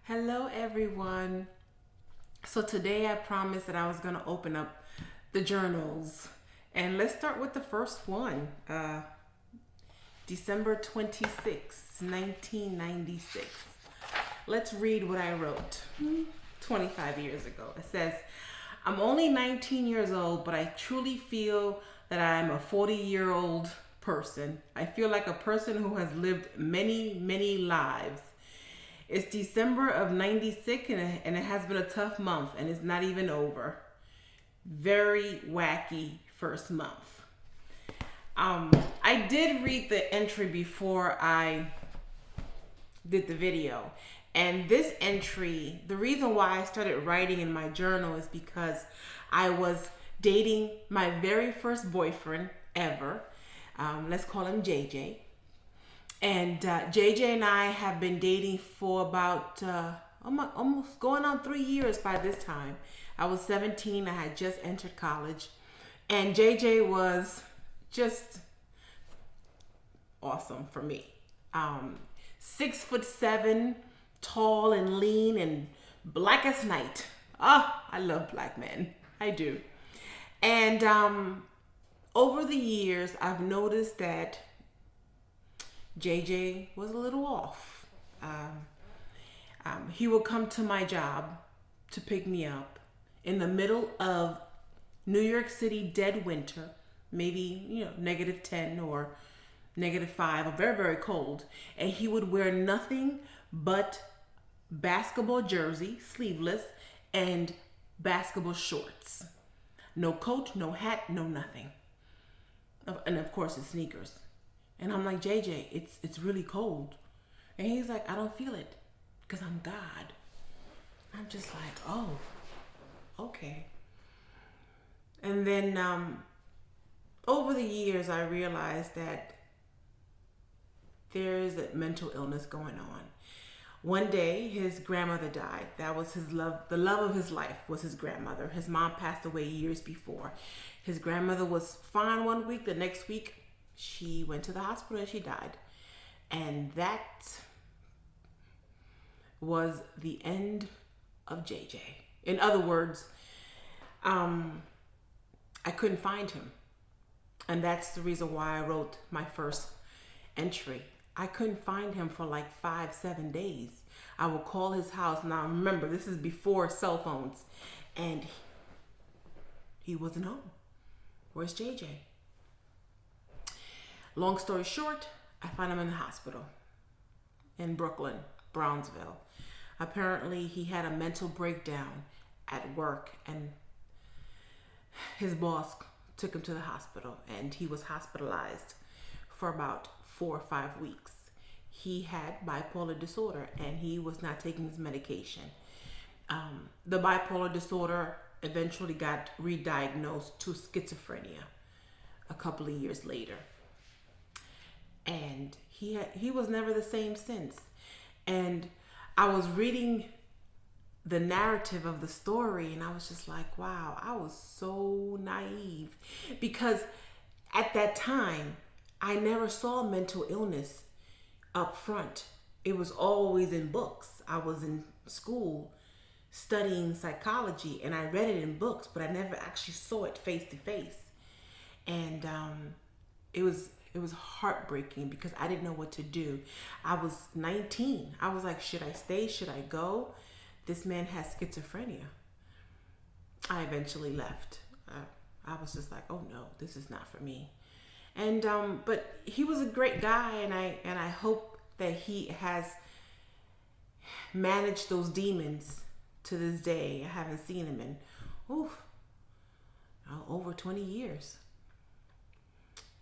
Hello everyone. So today I promised that I was going to open up the journals. And let's start with the first one. December 26, 1996. Let's read what I wrote 25 years ago. It says, I'm only 19 years old, but I truly feel that I'm a 40-year-old person. I feel like a person who has lived many, many lives. It's December of 96 and it has been a tough month and it's not even over. Very wacky first month. I did read the entry before I did the video. And this entry, the reason why I started writing in my journal is because I was dating my very first boyfriend ever. Let's call him JJ. And JJ and I have been dating for about almost going on 3 years by this time. I was 17. I had just entered college. And JJ was just awesome for me. 6'7", tall and lean and black as night. Oh, I love black men. I do. And over the years, I've noticed that JJ was a little off. He would come to my job to pick me up in the middle of New York City dead winter, maybe -10 or -5, or very, very cold. And he would wear nothing but basketball jersey, sleeveless, and basketball shorts. No coat, no hat, no nothing. And of course, his sneakers. And I'm like, JJ, it's really cold. And he's like, I don't feel it because I'm God. I'm just like, oh, okay. And then over the years, I realized that there is a mental illness going on. One day, his grandmother died. That was his love. The love of his life was his grandmother. His mom passed away years before. His grandmother was fine one week. The next week, she went to the hospital and she died. And that was the end of JJ. In other words, I couldn't find him. And that's the reason why I wrote my first entry. I couldn't find him for like 5-7 days. I would call his house. Now remember, this is before cell phones. And he wasn't home. Where's JJ? Long story short, I find him in the hospital in Brooklyn, Brownsville. Apparently, he had a mental breakdown at work and his boss took him to the hospital and he was hospitalized for about 4 or 5 weeks. He had bipolar disorder and he was not taking his medication. The bipolar disorder eventually got re-diagnosed to schizophrenia a couple of years later. And he was never the same since. And I was reading the narrative of the story and I was just like, wow, I was so naive. Because at that time, I never saw mental illness up front. It was always in books. I was in school studying psychology and I read it in books, but I never actually saw it face to face. And it was heartbreaking because I didn't know what to do. I was 19. I was like, should I stay? Should I go? This man has schizophrenia. I eventually left. I was just like, oh no, this is not for me. And but he was a great guy, and I hope that he has managed those demons to this day. I haven't seen him in over 20 years.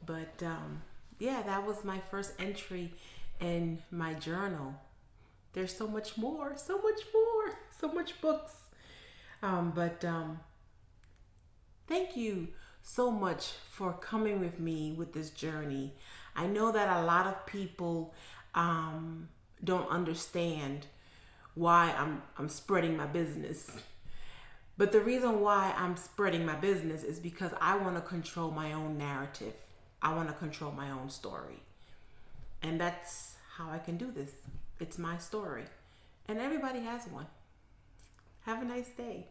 But yeah, that was my first entry in my journal. There's so much more, so much books. But thank you so much for coming with me with this journey. I know that a lot of people don't understand why I'm spreading my business. But the reason why I'm spreading my business is because I want to control my own narrative. I want to control my own story. And that's how I can do this. It's my story. And everybody has one. Have a nice day.